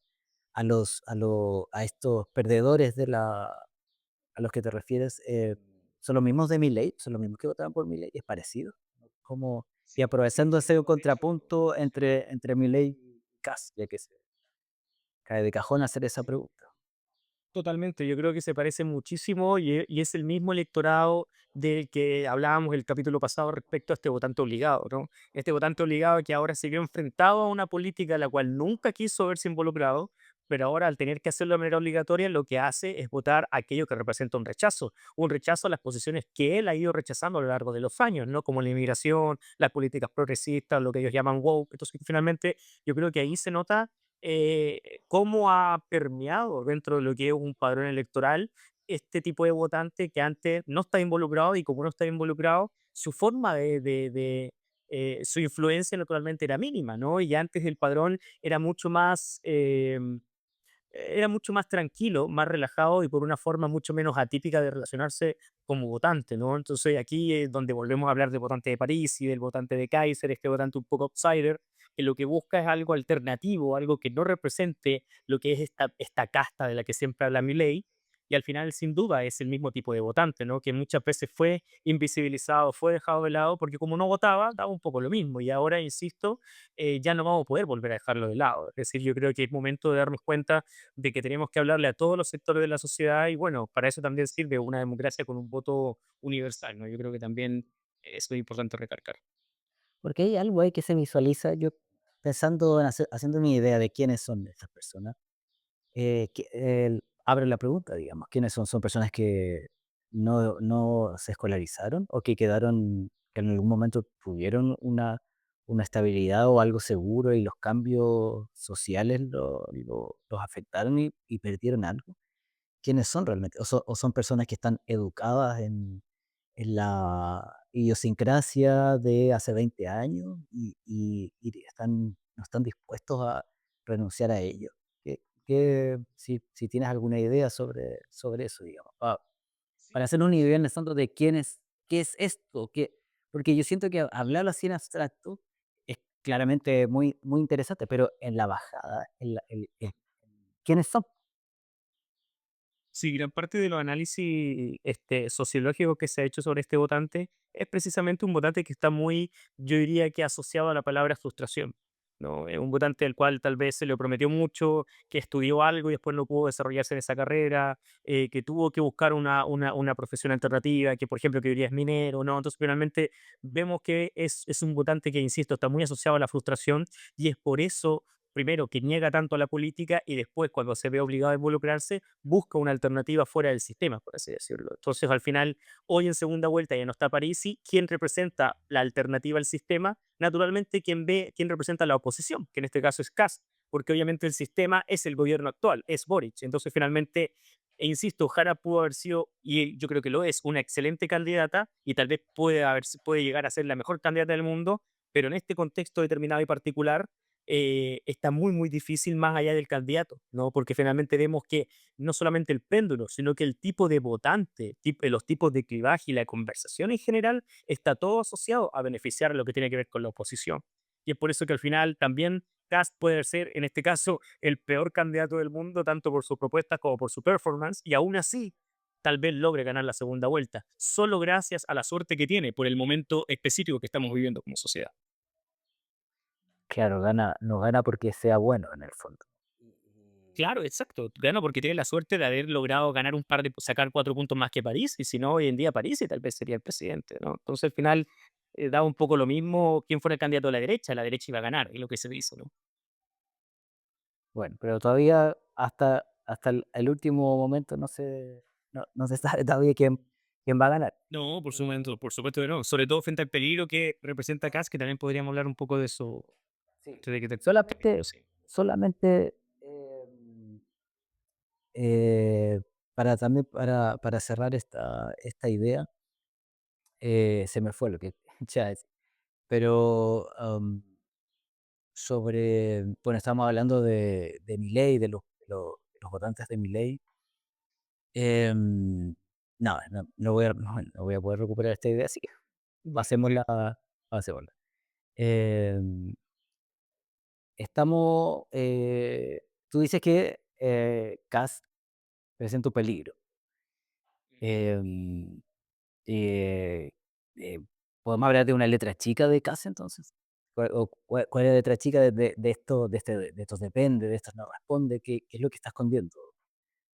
a estos perdedores a los que te refieres, son los mismos de Milei? ¿Son los mismos que votaban por Milei? ¿Es parecido? Como y aprovechando ese contrapunto entre Milei y Kast, ya que se cae de cajón hacer esa pregunta. Totalmente, yo creo que se parece muchísimo y es el mismo electorado del que hablábamos el capítulo pasado respecto a este votante obligado, ¿no? Este votante obligado que ahora se vio enfrentado a una política a la cual nunca quiso verse involucrado, pero ahora al tener que hacerlo de manera obligatoria, lo que hace es votar aquello que representa un rechazo a las posiciones que él ha ido rechazando a lo largo de los años, ¿no? Como la inmigración, las políticas progresistas, lo que ellos llaman woke. Entonces, finalmente, yo creo que ahí se nota cómo ha permeado dentro de lo que es un padrón electoral este tipo de votante que antes no está involucrado, y como no está involucrado, su forma su influencia naturalmente era mínima, ¿no? Y antes el padrón era mucho más tranquilo, más relajado y por una forma mucho menos atípica de relacionarse como votante, ¿no? Entonces aquí es donde volvemos a hablar del votante de París y del votante de Kaiser, este votante un poco outsider, que lo que busca es algo alternativo, algo que no represente lo que es esta casta de la que siempre habla Milei, y al final sin duda es el mismo tipo de votante, ¿no? Que muchas veces fue invisibilizado, fue dejado de lado, porque como no votaba, daba un poco lo mismo, y ahora, insisto, ya no vamos a poder volver a dejarlo de lado. Es decir, yo creo que es momento de darnos cuenta de que tenemos que hablarle a todos los sectores de la sociedad, y bueno, para eso también sirve una democracia con un voto universal, ¿no? Yo creo que también es muy importante recalcar. Porque hay algo ahí que se visualiza, yo pensando en haciendo mi idea de quiénes son esas personas, abre la pregunta, digamos, ¿quiénes son? ¿Son personas que no se escolarizaron o que quedaron, que en algún momento tuvieron una estabilidad o algo seguro y los cambios sociales los afectaron y perdieron algo? ¿Quiénes son realmente? O son personas que están educadas en la idiosincrasia de hace 20 años y no están dispuestos a renunciar a ello? Si tienes alguna idea sobre eso, digamos, para hacer una idea en el fondo de qué es esto, porque yo siento que hablarlo así en abstracto es claramente muy interesante, pero en la bajada, ¿quiénes son? Sí, gran parte de los análisis sociológicos que se ha hecho sobre este votante es precisamente un votante que está muy, yo diría que asociado a la palabra frustración. ¿No? Es un votante al cual tal vez se le prometió mucho, que estudió algo y después no pudo desarrollarse en esa carrera, que tuvo que buscar una profesión alternativa, que por ejemplo que hoy día es minero, ¿no? Entonces finalmente vemos que es un votante que, insisto, está muy asociado a la frustración y es por eso primero, que niega tanto a la política y después, cuando se ve obligado a involucrarse, busca una alternativa fuera del sistema, por así decirlo. Entonces, al final, hoy en segunda vuelta ya no está Parisi, ¿quién representa la alternativa al sistema? Naturalmente, quién representa la oposición, que en este caso es Kast, porque obviamente el sistema es el gobierno actual, es Boric. Entonces, finalmente, e insisto, Jara pudo haber sido, y yo creo que lo es, una excelente candidata y tal vez puede llegar a ser la mejor candidata del mundo, pero en este contexto determinado y particular, está muy, muy difícil más allá del candidato, ¿no? Porque finalmente vemos que no solamente el péndulo, sino que el tipo de votante, los tipos de clivaje y la conversación en general está todo asociado a beneficiar lo que tiene que ver con la oposición. Y es por eso que al final también Kast puede ser, en este caso, el peor candidato del mundo, tanto por sus propuestas como por su performance, y aún así tal vez logre ganar la segunda vuelta, solo gracias a la suerte que tiene por el momento específico que estamos viviendo como sociedad. Claro, no gana porque sea bueno en el fondo. Claro, exacto. Gana porque tiene la suerte de haber logrado ganar sacar 4 puntos más que París, y si no, hoy en día París y tal vez sería el presidente, ¿no? Entonces, al final, da un poco lo mismo quién fuera el candidato de la derecha iba a ganar, es lo que se dice, ¿no? Bueno, pero todavía hasta el último momento no se sabe todavía quién va a ganar. No, por supuesto que no. Sobre todo frente al peligro que representa Kass, que también podríamos hablar un poco de eso Sí. antes de que termine el video, Solamente sí. solamente, eh, para cerrar esta idea, se me fue lo que ya decir, pero, bueno, estamos hablando de Milei, de los votantes de Milei. No voy a poder recuperar esta idea, así que pasémosla pasémosla. Em, estamos, tú dices que, Kast presenta un peligro. Em, eh, eh, ¿Podemos hablar de una letra chica de Kast entonces? ¿Cuál es la letra chica de estos depende, de estos no responde? ¿Qué es lo que está escondiendo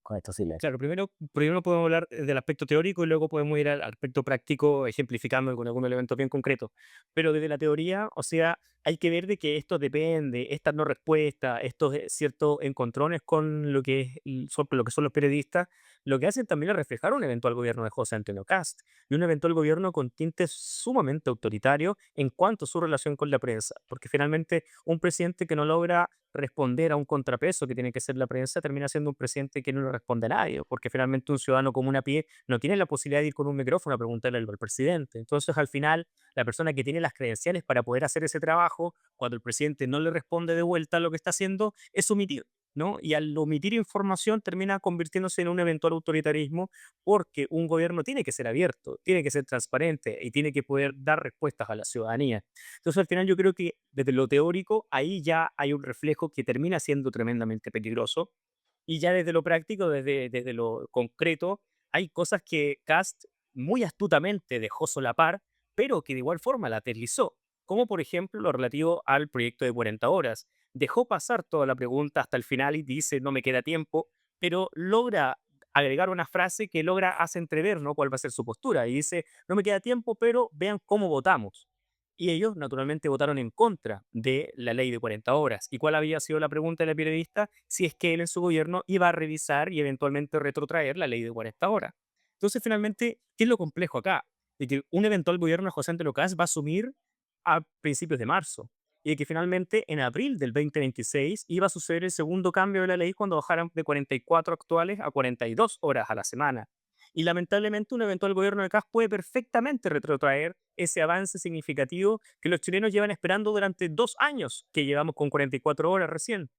con estos silencios? Claro, primero podemos hablar del aspecto teórico y luego podemos ir al aspecto práctico, ejemplificando con algún elemento bien concreto. Pero desde la teoría, o sea, hay que ver de que esto depende, estas no respuestas, estos ciertos encontrones con lo que son los periodistas, lo que hacen también es reflejar un eventual gobierno de José Antonio Cast y un eventual gobierno con tintes sumamente autoritarios en cuanto a su relación con la prensa, porque finalmente un presidente que no logra responder a un contrapeso que tiene que ser la prensa, termina siendo un presidente que no le responde a nadie, porque finalmente un ciudadano común a pie no tiene la posibilidad de ir con un micrófono a preguntarle algo al presidente. Entonces, al final, la persona que tiene las credenciales para poder hacer ese trabajo, cuando el presidente no le responde de vuelta a lo que está haciendo, es omitir. ¿No? Y al omitir información termina convirtiéndose en un eventual autoritarismo porque un gobierno tiene que ser abierto, tiene que ser transparente y tiene que poder dar respuestas a la ciudadanía. Entonces, al final yo creo que desde lo teórico, ahí ya hay un reflejo que termina siendo tremendamente peligroso. Y ya desde lo práctico, desde lo concreto, hay cosas que Cast muy astutamente dejó solapar, pero que de igual forma la aterrizó. Como por ejemplo lo relativo al proyecto de 40 horas. Dejó pasar toda la pregunta hasta el final y dice no me queda tiempo, pero logra agregar una frase que hace entrever, ¿no?, cuál va a ser su postura. Y dice, no me queda tiempo, pero vean cómo votamos. Y ellos, naturalmente, votaron en contra de la ley de 40 horas. ¿Y cuál había sido la pregunta de la periodista? Si es que él en su gobierno iba a revisar y eventualmente retrotraer la ley de 40 horas. Entonces, finalmente, ¿qué es lo complejo acá? De que un eventual gobierno de José Antonio Caz va a asumir a principios de marzo. Y de que finalmente en abril del 2026 iba a suceder el segundo cambio de la ley cuando bajaran de 44 actuales a 42 horas a la semana. Y lamentablemente un eventual gobierno de Kast puede perfectamente retrotraer ese avance significativo que los chilenos llevan esperando durante 2 años, que llevamos con 44 horas recién.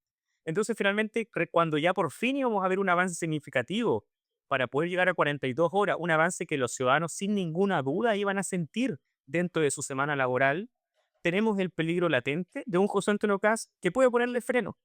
Entonces, finalmente, cuando ya por fin íbamos a ver un avance significativo para poder llegar a 42 horas, un avance que los ciudadanos sin ninguna duda iban a sentir dentro de su semana laboral, tenemos el peligro latente de un José Antonio Kast que puede ponerle freno.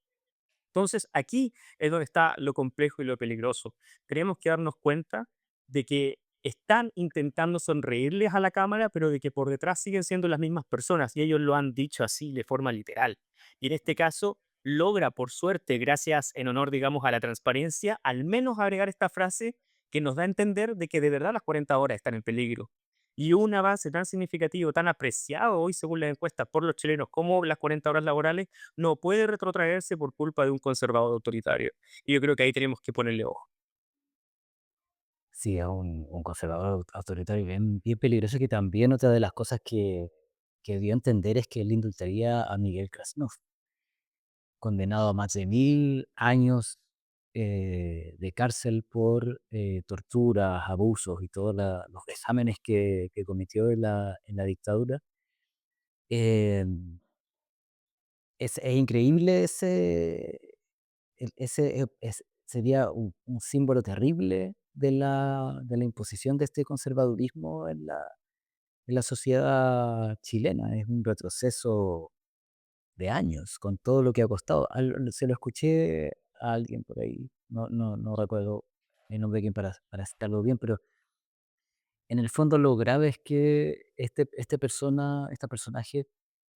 Entonces, aquí es donde está lo complejo y lo peligroso. Tenemos que darnos cuenta de que están intentando sonreírles a la cámara, pero de que por detrás siguen siendo las mismas personas y ellos lo han dicho así de forma literal. Y en este caso, logra, por suerte, gracias en honor, digamos, a la transparencia, al menos agregar esta frase que nos da a entender de que de verdad las 40 horas están en peligro. Y un avance tan significativo, tan apreciado hoy, según las encuestas, por los chilenos como las 40 horas laborales, no puede retrotraerse por culpa de un conservador autoritario. Y yo creo que ahí tenemos que ponerle ojo. Sí, es un conservador autoritario bien peligroso, que también otra de las cosas que dio a entender es que él indultaría a Miguel Krasnov, condenado a más de 1000 años de cárcel por torturas, abusos y todos los exámenes que cometió en la dictadura. Em, es increíble sería un símbolo terrible de la imposición de este conservadurismo en la sociedad chilena. Es un retroceso de años con todo lo que ha costado. Se lo escuché a alguien por ahí, no recuerdo el nombre de quién para citarlo bien, pero en el fondo lo grave es que este personaje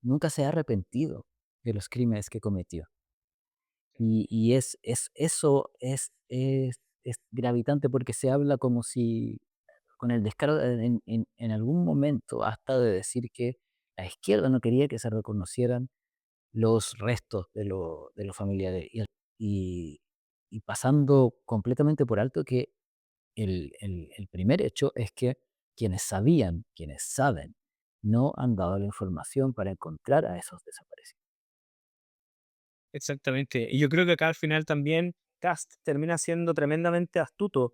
nunca se ha arrepentido de los crímenes que cometió. Y eso es gravitante porque se habla como si, con el descaro en algún momento hasta de decir que la izquierda no quería que se reconocieran los restos de los familiares, y y pasando completamente por alto que el primer hecho es que quienes sabían, quienes saben, no han dado la información para encontrar a esos desaparecidos. Exactamente. Y yo creo que acá al final también Cast termina siendo tremendamente astuto,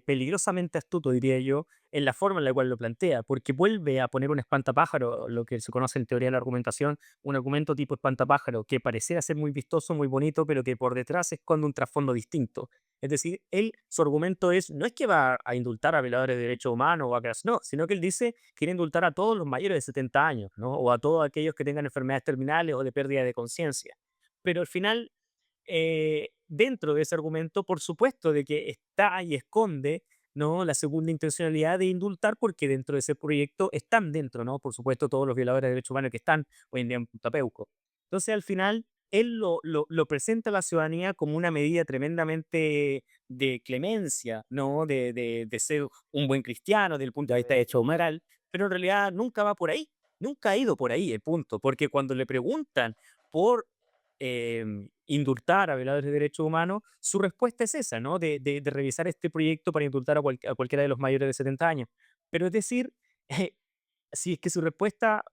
peligrosamente astuto, diría yo, en la forma en la cual lo plantea, porque vuelve a poner un espantapájaro, lo que se conoce en teoría de la argumentación, un argumento tipo espantapájaro, que pareciera ser muy vistoso, muy bonito, pero que por detrás esconde un trasfondo distinto. Es decir, él, su argumento es, no es que va a indultar a violadores de derechos humanos o a no, sino que él dice que quiere indultar a todos los mayores de 70 años, ¿no? O a todos aquellos que tengan enfermedades terminales o de pérdida de conciencia. Pero al final, dentro de ese argumento, por supuesto de que está y esconde, ¿no?, la segunda intencionalidad de indultar, porque dentro de ese proyecto están dentro, ¿no?, por supuesto, todos los violadores de derechos humanos que están hoy en día en Punta Peuco. Entonces, al final, él lo presenta a la ciudadanía como una medida tremendamente de clemencia, ¿no?, de ser un buen cristiano desde el punto de vista de hecho moral, pero en realidad nunca va por ahí, nunca ha ido por ahí el punto, porque cuando le preguntan por indultar a violadores de derechos humanos, su respuesta es esa, ¿no? De revisar este proyecto para indultar a cualquiera de los mayores de 70 años. Pero es decir, eh, si es que su respuesta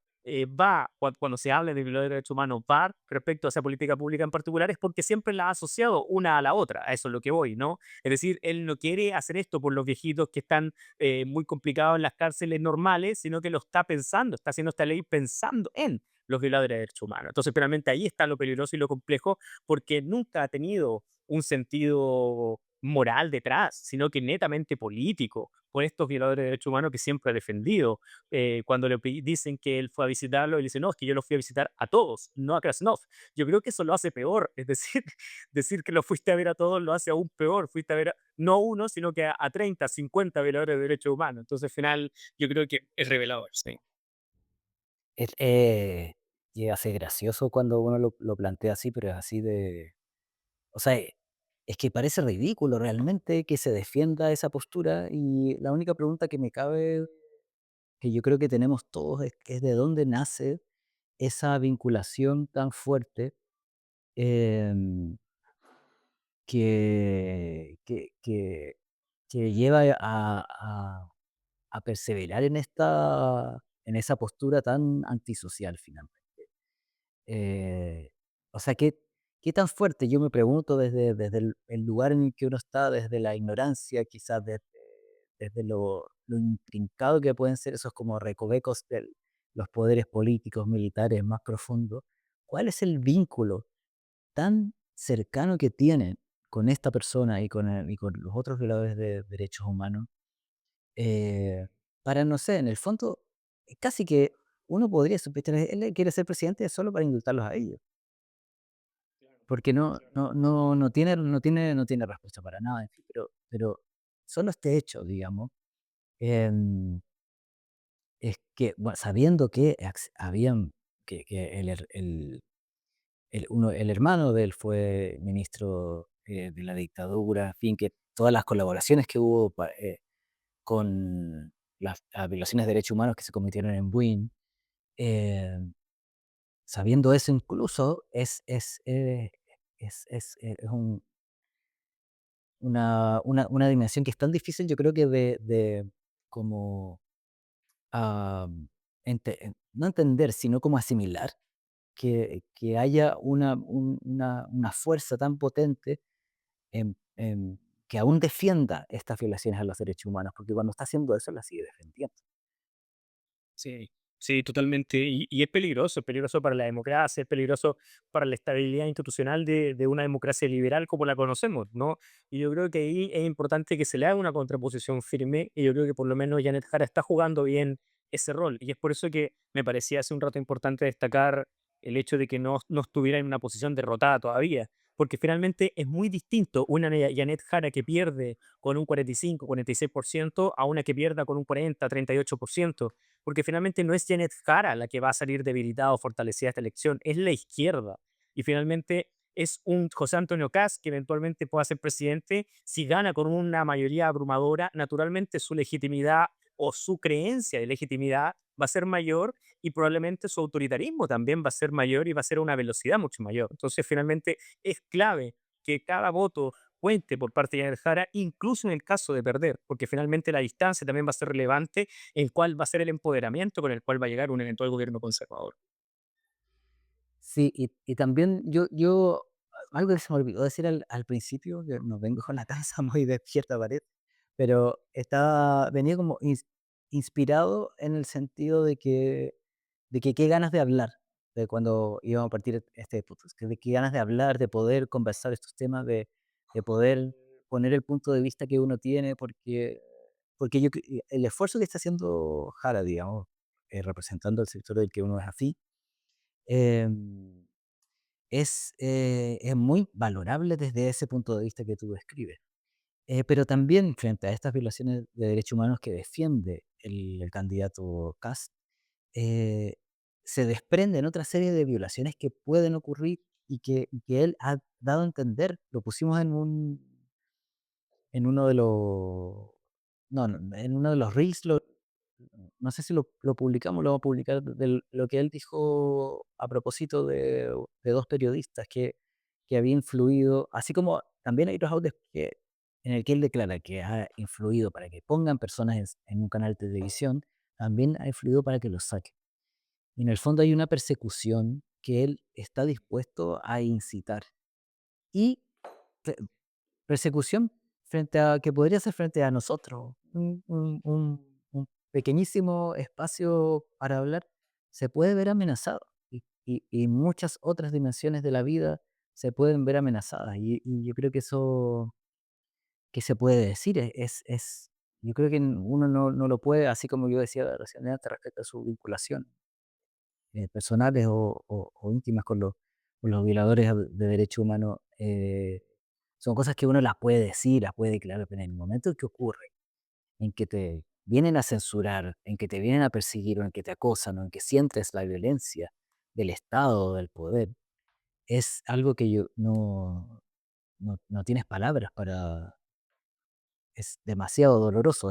va, cuando se habla de violadores de derechos humanos, va respecto a esa política pública en particular, es porque siempre la ha asociado una a la otra, a eso es lo que voy, ¿no? Es decir, él no quiere hacer esto por los viejitos que están muy complicados en las cárceles normales, sino que lo está pensando, está haciendo esta ley pensando en los violadores de derechos humanos. Entonces, realmente ahí está lo peligroso y lo complejo, porque nunca ha tenido un sentido moral detrás, sino que netamente político, por estos violadores de derechos humanos que siempre ha defendido. Cuando dicen que él fue a visitarlo, él dice, no, es que yo lo fui a visitar a todos, no a Krasnov. Yo creo que eso lo hace peor, es decir, decir que lo fuiste a ver a todos lo hace aún peor, fuiste a ver no a uno, sino que a 30, 50 violadores de derechos humanos. Entonces, al final, yo creo que es revelador, sí. Es, llega a ser gracioso cuando uno lo plantea así, pero es así de, o sea, es que parece ridículo realmente que se defienda esa postura, y la única pregunta que me cabe que yo creo que tenemos todos es de dónde nace esa vinculación tan fuerte, em, que, que, que, que lleva a perseverar en esa postura tan antisocial finalmente. Eh, o sea, ¿qué tan fuerte? Yo me pregunto desde el lugar en el que uno está, desde la ignorancia, quizás desde lo intrincado que pueden ser esos como recovecos de los poderes políticos, militares más profundos. ¿Cuál es el vínculo tan cercano que tienen con esta persona y con los otros violadores de derechos humanos? Eh, para, no sé, en el fondo, casi que uno podría sospechar, él quiere ser presidente solo para indultarlos a ellos, porque no tiene respuesta para nada, en fin, pero solo este hecho, digamos, em, es que, bueno, sabiendo que habían, que el hermano de él fue ministro de la dictadura, en fin, que todas las colaboraciones que hubo con las violaciones de derechos humanos que se cometieron en Buin, eh, sabiendo eso incluso, es una dimensión que es tan difícil, yo creo que de como, no entender, sino como asimilar, que haya una fuerza tan potente que aún defienda estas violaciones a los derechos humanos, porque cuando está haciendo eso, la sigue defendiendo. Sí, sí, totalmente. Y es peligroso para la democracia, es peligroso para la estabilidad institucional de una democracia liberal como la conocemos, ¿no? Y yo creo que ahí es importante que se le haga una contraposición firme y yo creo que por lo menos Janet Jara está jugando bien ese rol. Y es por eso que me parecía hace un rato importante destacar el hecho de que no estuviera en una posición derrotada todavía. Porque finalmente es muy distinto una Janet Jara que pierde con un 45, 46% a una que pierda con un 40, 38%, porque finalmente no es Janet Jara la que va a salir debilitada o fortalecida esta elección, es la izquierda. Y finalmente es un José Antonio Caz que eventualmente pueda ser presidente. Si gana con una mayoría abrumadora, naturalmente su legitimidad o su creencia de legitimidad va a ser mayor y probablemente su autoritarismo también va a ser mayor y va a ser a una velocidad mucho mayor. Entonces, finalmente es clave que cada voto cuente por parte de Janet Jara, incluso en el caso de perder, porque finalmente la distancia también va a ser relevante el cual va a ser el empoderamiento con el cual va a llegar un eventual gobierno conservador. Sí, y también algo que se me olvidó decir al principio, que no vengo con la cabeza muy despierta, parece, pero venía como inspirado en el sentido de que qué ganas de hablar, de cuando íbamos a partir este podcast, que de qué ganas de hablar, de poder conversar estos temas, de poder poner el punto de vista que uno tiene, porque el esfuerzo que está haciendo Jara, digamos, representando el sector del que uno es afín, em, es muy valorable desde ese punto de vista que tú describes. Pero también frente a estas violaciones de derechos humanos que defiende el candidato Kast, eh, se desprenden otra serie de violaciones que pueden ocurrir y que él ha dado a entender. Lo pusimos en uno de los, no, en uno de los reels, no sé si lo publicamos, lo vamos a publicar, de lo que él dijo a propósito de 2 periodistas que había influido, así como también hay otros audios en el que él declara que ha influido para que pongan personas en un canal de televisión, también ha influido para que los saquen. Y en el fondo hay una persecución que él está dispuesto a incitar. Y persecución frente a que podría ser frente a nosotros, un pequeñísimo espacio para hablar, se puede ver amenazado, y muchas otras dimensiones de la vida se pueden ver amenazadas, y yo creo que eso, ¿qué se puede decir? Yo creo que uno no lo puede, así como yo decía recién antes respecto a su vinculación, personales o íntimas con los violadores de derechos humanos, son cosas que uno las puede decir, las puede declarar, pero en el momento en que ocurre, en que te vienen a censurar, en que te vienen a perseguir, o en que te acosan, o en que sientes la violencia del Estado o del poder, es algo que yo no tienes palabras es demasiado doloroso,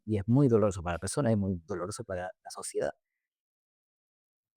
y es muy doloroso para la persona, es muy doloroso para la sociedad.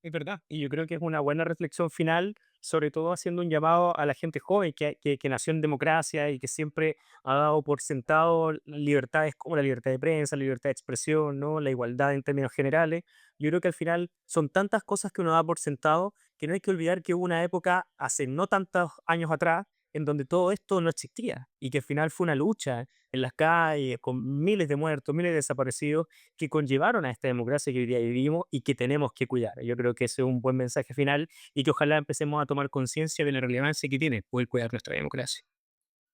Es verdad, y yo creo que es una buena reflexión final, sobre todo haciendo un llamado a la gente joven que nació en democracia y que siempre ha dado por sentado libertades como la libertad de prensa, la libertad de expresión, ¿no? La igualdad en términos generales. Yo creo que al final son tantas cosas que uno da por sentado que no hay que olvidar que hubo una época hace no tantos años atrás en donde todo esto no existía y que al final fue una lucha en las calles con miles de muertos, miles de desaparecidos que conllevaron a esta democracia que hoy día vivimos y que tenemos que cuidar. Yo creo que ese es un buen mensaje final y que ojalá empecemos a tomar conciencia de la relevancia que tiene poder cuidar nuestra democracia.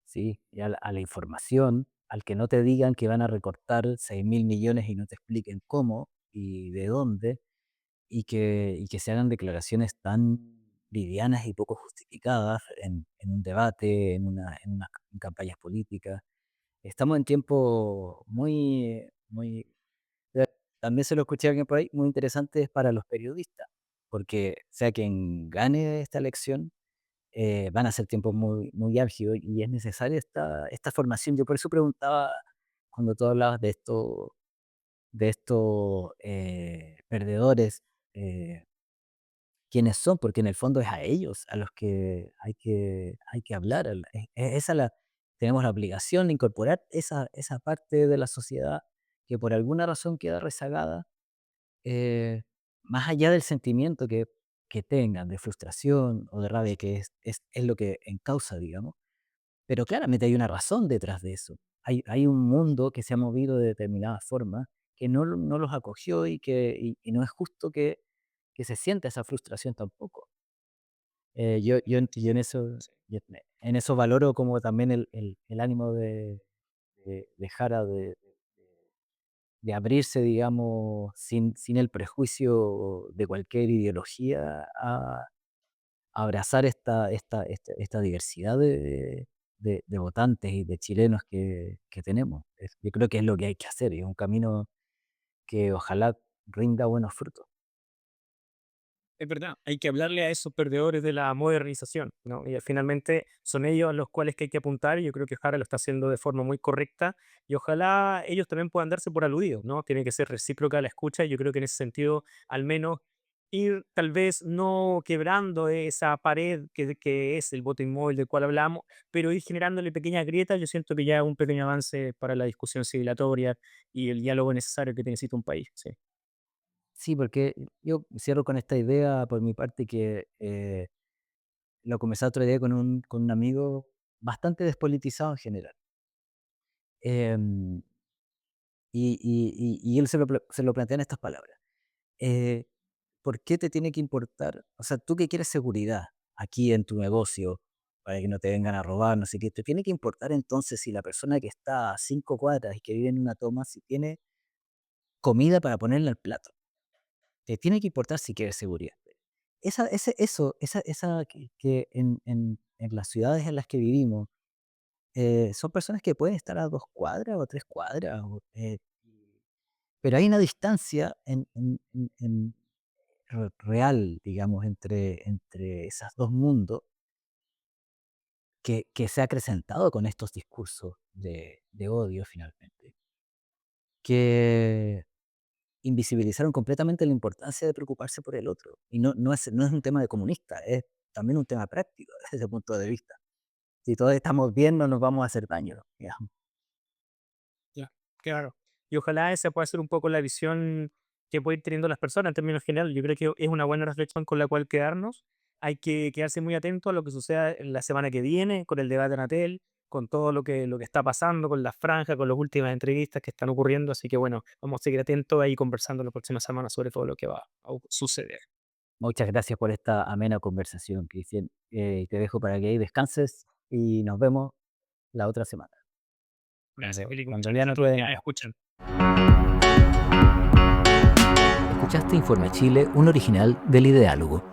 Sí, y a la información, al que no te digan que van a recortar 6.000 millones y no te expliquen cómo y de dónde, y que se hagan declaraciones tan livianas y poco justificadas en un debate, en unas campañas políticas. Estamos en tiempos eh, también se lo escuché a alguien por ahí, muy interesantes para los periodistas, porque sea quien gane esta elección, van a ser tiempos muy álgidos y es necesaria esta formación. Yo por eso preguntaba cuando tú hablabas de estos perdedores, eh, quiénes son, porque en el fondo es a ellos a los que hay que hablar. Tenemos la obligación de incorporar esa parte de la sociedad que por alguna razón queda rezagada, eh, más allá del sentimiento que tengan de frustración o de rabia, que es lo que encausa, digamos, pero claramente hay una razón detrás de eso. Hay un mundo que se ha movido de determinada forma, que no los acogió y no es justo que se sienta esa frustración tampoco. Yo Sí. en eso valoro como también el ánimo de Jara de abrirse, digamos, sin el prejuicio de cualquier ideología a abrazar esta diversidad de votantes y de chilenos que tenemos. Yo creo que es lo que hay que hacer, y es un camino que ojalá rinda buenos frutos. Es verdad, hay que hablarle a esos perdedores de la modernización, ¿no? Y finalmente son ellos a los cuales que hay que apuntar, y yo creo que Jara lo está haciendo de forma muy correcta, y ojalá ellos también puedan darse por aludidos, ¿no? Tiene que ser recíproca la escucha, y yo creo que en ese sentido, al menos, ir tal vez no quebrando esa pared que es el voto inmóvil del cual hablamos, pero ir generándole pequeñas grietas, yo siento que ya es un pequeño avance para la discusión civilatoria y el diálogo necesario que necesita un país, sí. Sí, porque yo cierro con esta idea por mi parte que lo comencé otro día con un amigo bastante despolitizado en general. Em, y él se lo plantea en estas palabras. eh, ¿Por qué te tiene que importar? O sea, tú que quieres seguridad aquí en tu negocio, para que no te vengan a robar, no sé qué, te tiene que importar entonces si la persona que está a 5 cuadras y que vive en una toma, si tiene comida para ponerle al plato. Te tiene que importar si quieres seguridad. Esa que en las ciudades en las que vivimos, son personas que pueden estar a 2 cuadras o 3 cuadras, pero hay una distancia real, digamos, entre esos dos mundos que se ha acrecentado con estos discursos de odio finalmente, que invisibilizaron completamente la importancia de preocuparse por el otro. Y no es un tema de comunista, es también un tema práctico desde ese punto de vista. Si todos estamos bien, no nos vamos a hacer daño, digamos. Ya, claro. Y ojalá esa pueda ser un poco la visión que pueden ir teniendo las personas en términos generales. Yo creo que es una buena reflexión con la cual quedarnos. Hay que quedarse muy atento a lo que suceda en la semana que viene con el debate de Anatel, con todo lo que está pasando, con la franja, con las últimas entrevistas que están ocurriendo. Así que bueno, vamos a seguir atentos ahí conversando la próxima semana sobre todo lo que va a suceder. Muchas gracias por esta amena conversación, Cristian. Te dejo para que ahí descanses y nos vemos la otra semana. Gracias, Willy. Cuando ya no tuve escuchan. Escuchaste Informe Chile, un original del Ideálogo.